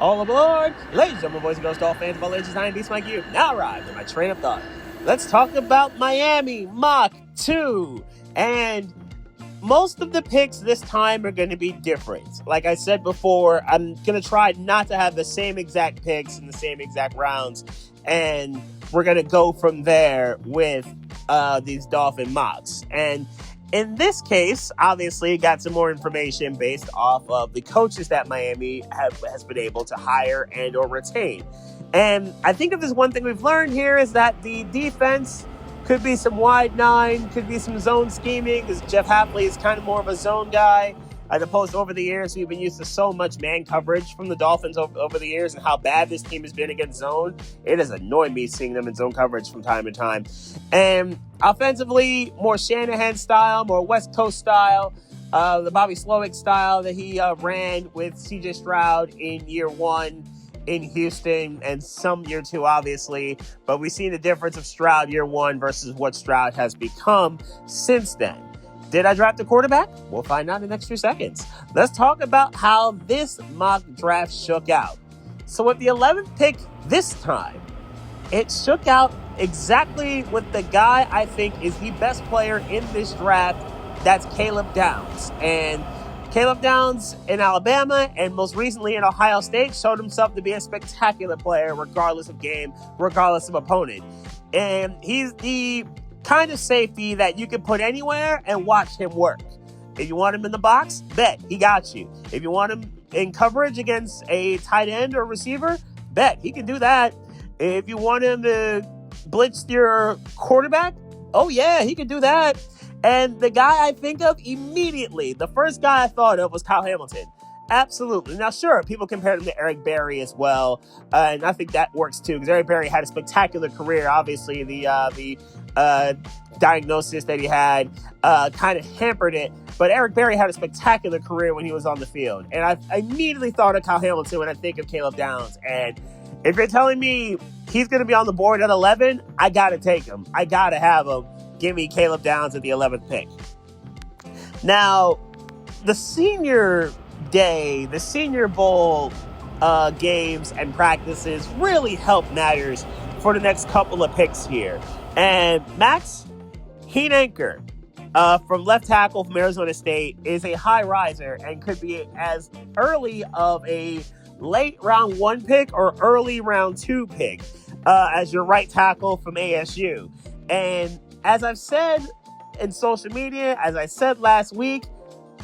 All aboard! Ladies and gentlemen, boys and girls, Dolphin fans, my legends, I am Beast Mike You. Now arrived at my train of thought. Let's talk about Miami Mach 2. And most of the picks this time are going to be different. Like I said before, I'm going to try not to have the same exact picks in the same exact rounds. And we're going to go from there with these Dolphin mocks. And in this case, obviously, got some more information based off of the coaches that Miami has been able to hire and or retain. And I think if there's one thing we've learned here is that the defense could be some wide nine, could be some zone scheming, because Jeff Hafley is kind of more of a zone guy. As opposed to over the years, we've been used to so much man coverage from the Dolphins over the years and how bad this team has been against zone. It has annoyed me seeing them in zone coverage from time to time. And offensively, more Shanahan style, more West Coast style, the Bobby Slowick style that he ran with CJ Stroud in year one in Houston and some year two, obviously. But we've seen the difference of Stroud year one versus what Stroud has become since then. Did I draft a quarterback? We'll find out in the next few seconds. Let's talk about how this mock draft shook out. So with the 11th pick this time, it shook out exactly with the guy I think is the best player in this draft. That's Caleb Downs. And Caleb Downs in Alabama and most recently in Ohio State showed himself to be a spectacular player regardless of game, regardless of opponent. And he's the kind of safety that you can put anywhere and watch him work. If you want him in the box, bet he got you. If you want him in coverage against a tight end or receiver, bet he can do that. If you want him to blitz your quarterback, oh yeah, he can do that. And the guy I think of immediately, the first guy I thought of was Kyle Hamilton. Absolutely. Now, sure, people compared him to Eric Berry as well, and I think that works too, because Eric Berry had a spectacular career. Obviously, the diagnosis that he had kind of hampered it, but Eric Berry had a spectacular career when he was on the field. And I immediately thought of Kyle Hamilton when I think of Caleb Downs. And if you're telling me he's going to be on the board at 11, I got to take him. I got to have him. Give me Caleb Downs at the 11th pick. Now, the senior day, the Senior Bowl games and practices really help matters for the next couple of picks here. And Max Heinecker from left tackle from Arizona State is a high riser and could be as early of a late round 1 pick or early round 2 pick as your right tackle from ASU. And as I've said in social media, as I said last week,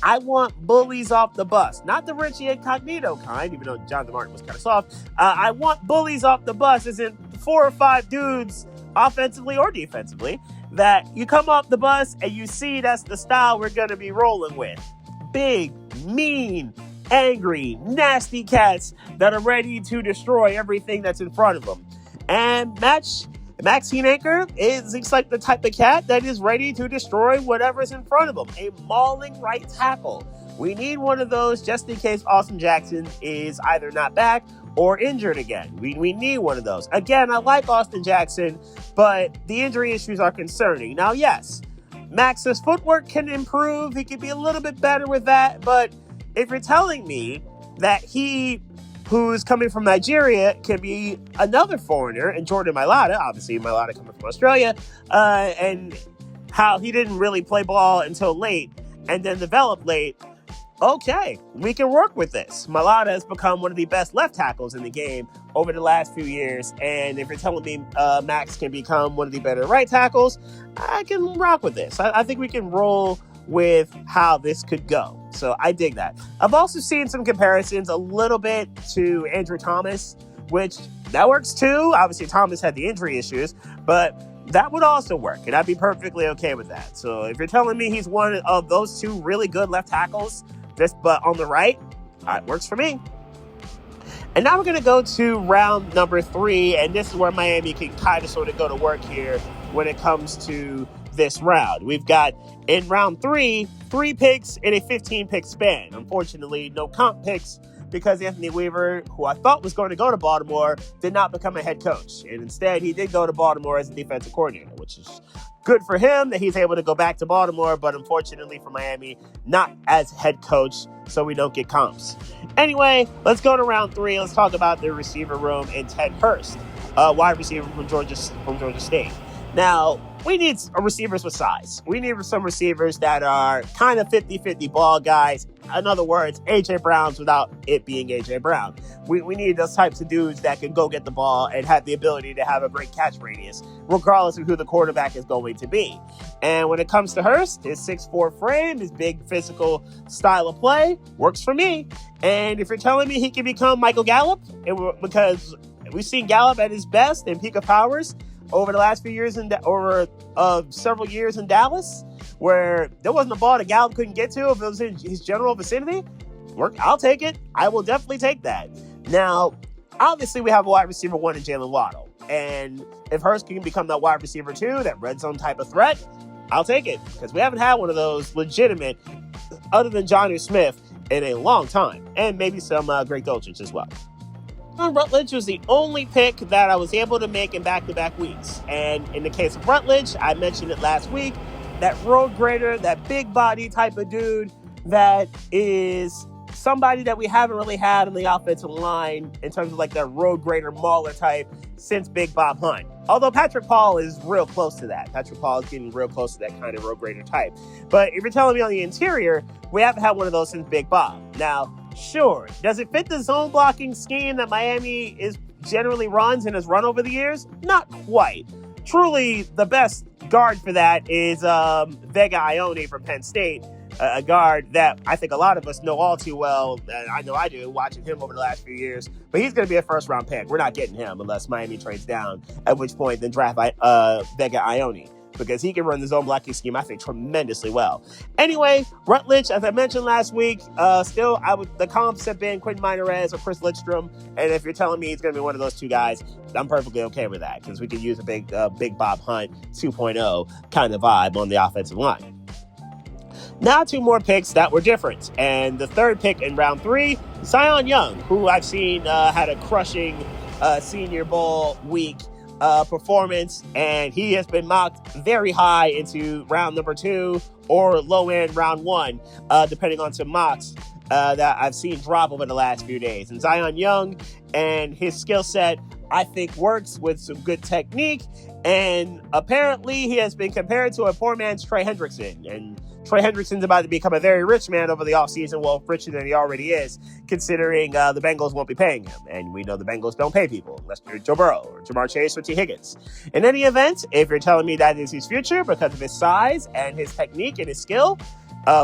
I want bullies off the bus. Not the Richie Incognito kind, even though Jonathan Martin was kind of soft. I want bullies off the bus, as in 4 or 5 dudes, offensively or defensively, that you come off the bus and you see that's the style we're going to be rolling with. Big, mean, angry, nasty cats that are ready to destroy everything that's in front of them. And Max Heinecker looks like the type of cat that is ready to destroy whatever's in front of him. A mauling right tackle. We need one of those just in case Austin Jackson is either not back or injured again. We need one of those. Again, I like Austin Jackson, but the injury issues are concerning. Now, yes, Max's footwork can improve. He could be a little bit better with that. But if you're telling me that he, who's coming from Nigeria, can be another foreigner, and Jordan Mailata, obviously Mailata coming from Australia, and how he didn't really play ball until late and then develop late, okay, we can work with this. Mailata has become one of the best left tackles in the game over the last few years, and if you're telling me Max can become one of the better right tackles, I can rock with this. I think we can roll with how this could go. So I dig that. I've also seen some comparisons a little bit to Andrew Thomas, which that works too. Obviously, Thomas had the injury issues, but that would also work, and I'd be perfectly okay with that. So if you're telling me he's one of those 2 really good left tackles, but on the right, it works for me. And now we're going to go to round number 3, and this is where Miami can kind of sort of go to work here when it comes to this round. We've got in round 3, 3 picks in a 15-pick span. Unfortunately, no comp picks because Anthony Weaver, who I thought was going to go to Baltimore, did not become a head coach. And instead, he did go to Baltimore as a defensive coordinator, which is good for him that he's able to go back to Baltimore, but unfortunately for Miami, not as head coach, so we don't get comps. Anyway, let's go to round 3. Let's talk about the receiver room and Ted Hurst, wide receiver from Georgia State. Now, we need receivers with size. We need some receivers that are kind of 50-50 ball guys. In other words, A.J. Browns without it being A.J. Brown. We need those types of dudes that can go get the ball and have the ability to have a great catch radius, regardless of who the quarterback is going to be. And when it comes to Hurst, his 6'4" frame, his big physical style of play works for me. And if you're telling me he can become Michael Gallup, because we've seen Gallup at his best in peak of powers over the last few years, several years in Dallas, where there wasn't a ball that Gallup couldn't get to if it was in his general vicinity, I'll take it. I will definitely take that. Now, obviously, we have a wide receiver 1 in Jalen Waddle. And if Hurst can become that wide receiver 2, that red zone type of threat, I'll take it. Because we haven't had one of those legitimate, other than Jonnu Smith, in a long time. And maybe some Greg Dulcich as well. Rutledge was the only pick that I was able to make in back-to-back weeks. And in the case of Rutledge, I mentioned it last week, that road grader, that big body type of dude that is somebody that we haven't really had on the offensive line in terms of like that road grader mauler type since Big Bob Hunt. Although Patrick Paul is real close to that. Patrick Paul is getting real close to that kind of road grader type. But if you're telling me on the interior, we haven't had one of those since Big Bob. Now, sure, does it fit the zone blocking scheme that Miami is generally runs and has run over the years? Not quite. Truly, the best guard for that is Vega Ione from Penn State, a guard that I think a lot of us know all too well. I know I do, watching him over the last few years. But he's going to be a first-round pick. We're not getting him unless Miami trades down, at which point then draft Vega Ione, because he can run the zone blocking scheme, I think, tremendously well. Anyway, Rutledge, as I mentioned last week, the comps have been Quentin Minarez or Chris Lidstrom, and if you're telling me he's going to be one of those two guys, I'm perfectly okay with that, because we could use a big Bob Hunt 2.0 kind of vibe on the offensive line. Now 2 more picks that were different, and the third pick in round 3, Zion Young, who I've seen had a crushing Senior Bowl week performance, and he has been mocked very high into round number 2 or low end round 1, depending on some mocks that I've seen drop over the last few days. And Zion Young and his skill set, I think, works with some good technique, and apparently he has been compared to a poor man's Trey Hendrickson, and Trey Hendrickson's about to become a very rich man over the offseason, well, richer than he already is, considering the Bengals won't be paying him. And we know the Bengals don't pay people, unless you're Joe Burrow or Jamar Chase or T. Higgins. In any event, if you're telling me that is his future because of his size and his technique and his skill,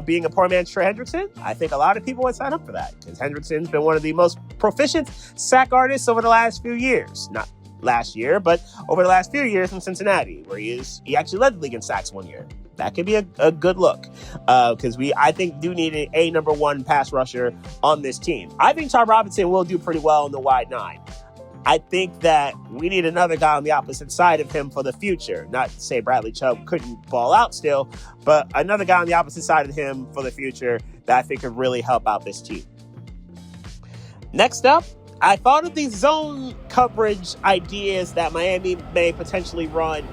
being a poor man's Trey Hendrickson, I think a lot of people would sign up for that, because Hendrickson's been one of the most proficient sack artists over the last few years. Not last year, but over the last few years in Cincinnati, where he actually led the league in sacks one year. That could be a good look, because I think do need a number 1 pass rusher on this team. I think Todd Robinson will do pretty well in the wide 9. I think that we need another guy on the opposite side of him for the future. Not to say Bradley Chubb couldn't ball out still, but another guy on the opposite side of him for the future that I think could really help out this team. Next up, I thought of these zone coverage ideas that Miami may potentially run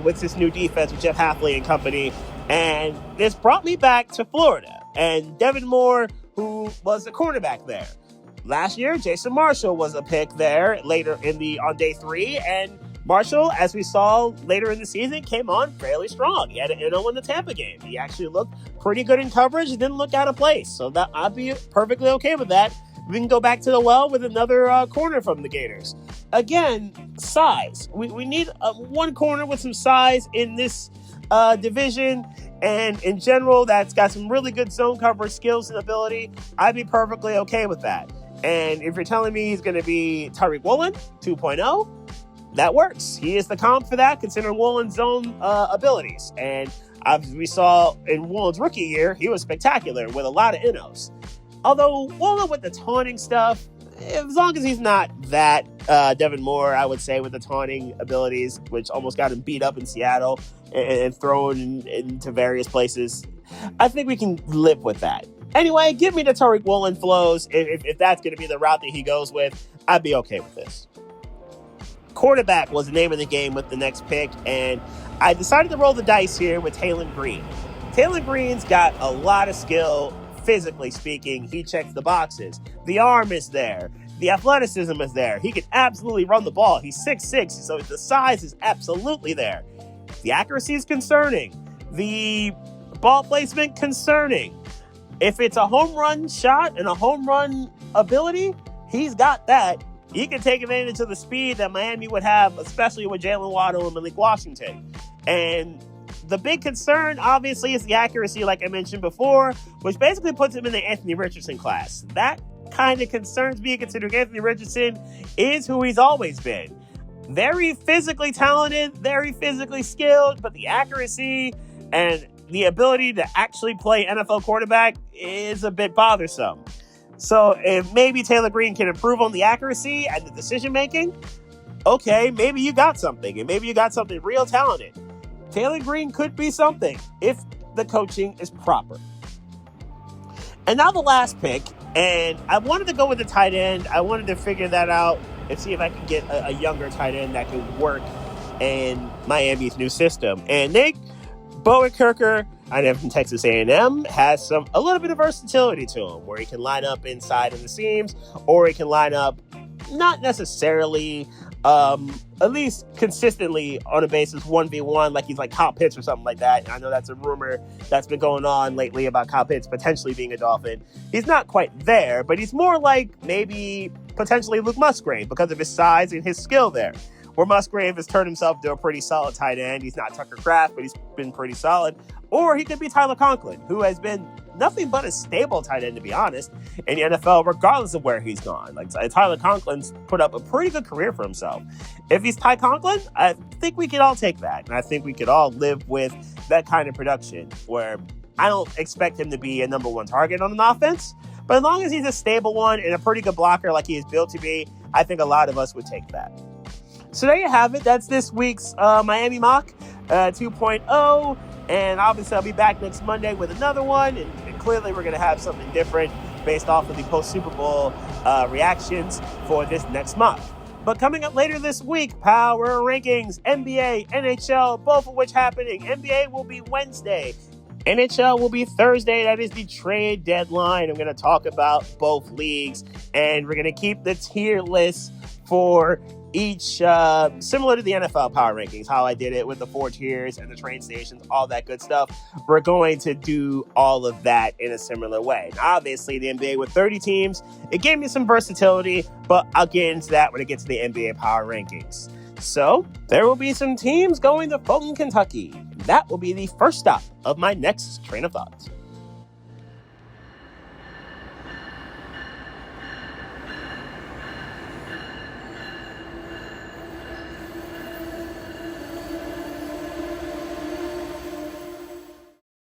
with this new defense with Jeff Hafley and company. And this brought me back to Florida and Devin Moore, who was the cornerback there. Last year, Jason Marshall was a pick there on day 3. And Marshall, as we saw later in the season, came on fairly strong. He had an NO in the Tampa game. He actually looked pretty good in coverage. He didn't look out of place. So that I'd be perfectly okay with that. We can go back to the well with another corner from the Gators. Again, size. We need one corner with some size in this division, and in general, that's got some really good zone coverage skills and ability. I'd be perfectly okay with that. And if you're telling me he's going to be Tariq Woolen 2.0, that works. He is the comp for that, considering Woolen's zone abilities. And as we saw in Woolen's rookie year, he was spectacular with a lot of NOs. Although Woolen with the taunting stuff, as long as he's not that Devin Moore, I would say, with the taunting abilities, which almost got him beat up in Seattle and thrown into various places, I think we can live with that. Anyway, give me the Tariq Woolen flows. If that's going to be the route that he goes with, I'd be okay with this. Quarterback was the name of the game with the next pick, and I decided to roll the dice here with Taylen Green. Taylen Green's got a lot of skill, physically speaking. He checks the boxes. The arm is there. The athleticism is there. He can absolutely run the ball. He's 6'6", so the size is absolutely there. The accuracy is concerning. The ball placement, concerning. If it's a home run shot and a home run ability, he's got that. He can take advantage of the speed that Miami would have, especially with Jalen Waddle and Malik Washington. And the big concern, obviously, is the accuracy, like I mentioned before, which basically puts him in the Anthony Richardson class. That kind of concerns me, considering Anthony Richardson is who he's always been. Very physically talented, very physically skilled, but the accuracy and the ability to actually play NFL quarterback is a bit bothersome. So if maybe Taylen Green can improve on the accuracy and the decision making, okay, maybe you got something, and maybe you got something real talented. Taylen Green could be something if the coaching is proper. And now the last pick, and I wanted to go with the tight end. I wanted to figure that out and see if I could get a younger tight end that could work in Miami's new system. And Nick Boettger, I know from Texas A&M, has a little bit of versatility to him, where he can line up inside in the seams, or he can line up not necessarily, at least consistently on a basis 1v1, like he's like Kyle Pitts or something like that. And I know that's a rumor that's been going on lately about Kyle Pitts potentially being a Dolphin. He's not quite there, but he's more like maybe potentially Luke Musgrave because of his size and his skill there. Where Musgrave has turned himself into a pretty solid tight end. He's not Tucker Kraft, but he's been pretty solid. Or he could be Tyler Conklin, who has been nothing but a stable tight end, to be honest, in the NFL, regardless of where he's gone. Like Tyler Conklin's put up a pretty good career for himself. If he's Ty Conklin, I think we could all take that. And I think we could all live with that kind of production, where I don't expect him to be a number one target on an offense. But as long as he's a stable one and a pretty good blocker like he is built to be, I think a lot of us would take that. So there you have it. That's this week's Miami Mock 2.0. And obviously I'll be back next Monday with another one. And clearly we're going to have something different based off of the post-Super Bowl reactions for this next mock. But coming up later this week, Power Rankings, NBA, NHL, both of which happening. NBA will be Wednesday. NHL will be Thursday. That is the trade deadline. I'm going to talk about both leagues. And we're going to keep the tier list for each, similar to the NFL Power Rankings, how I did it with the 4 tiers and the train stations, all that good stuff. We're going to do all of that in a similar way. Now, obviously, the NBA with 30 teams, it gave me some versatility, but I'll get into that when it gets to the NBA Power Rankings. So, there will be some teams going to Fulton, Kentucky. That will be the first stop of my next train of thought.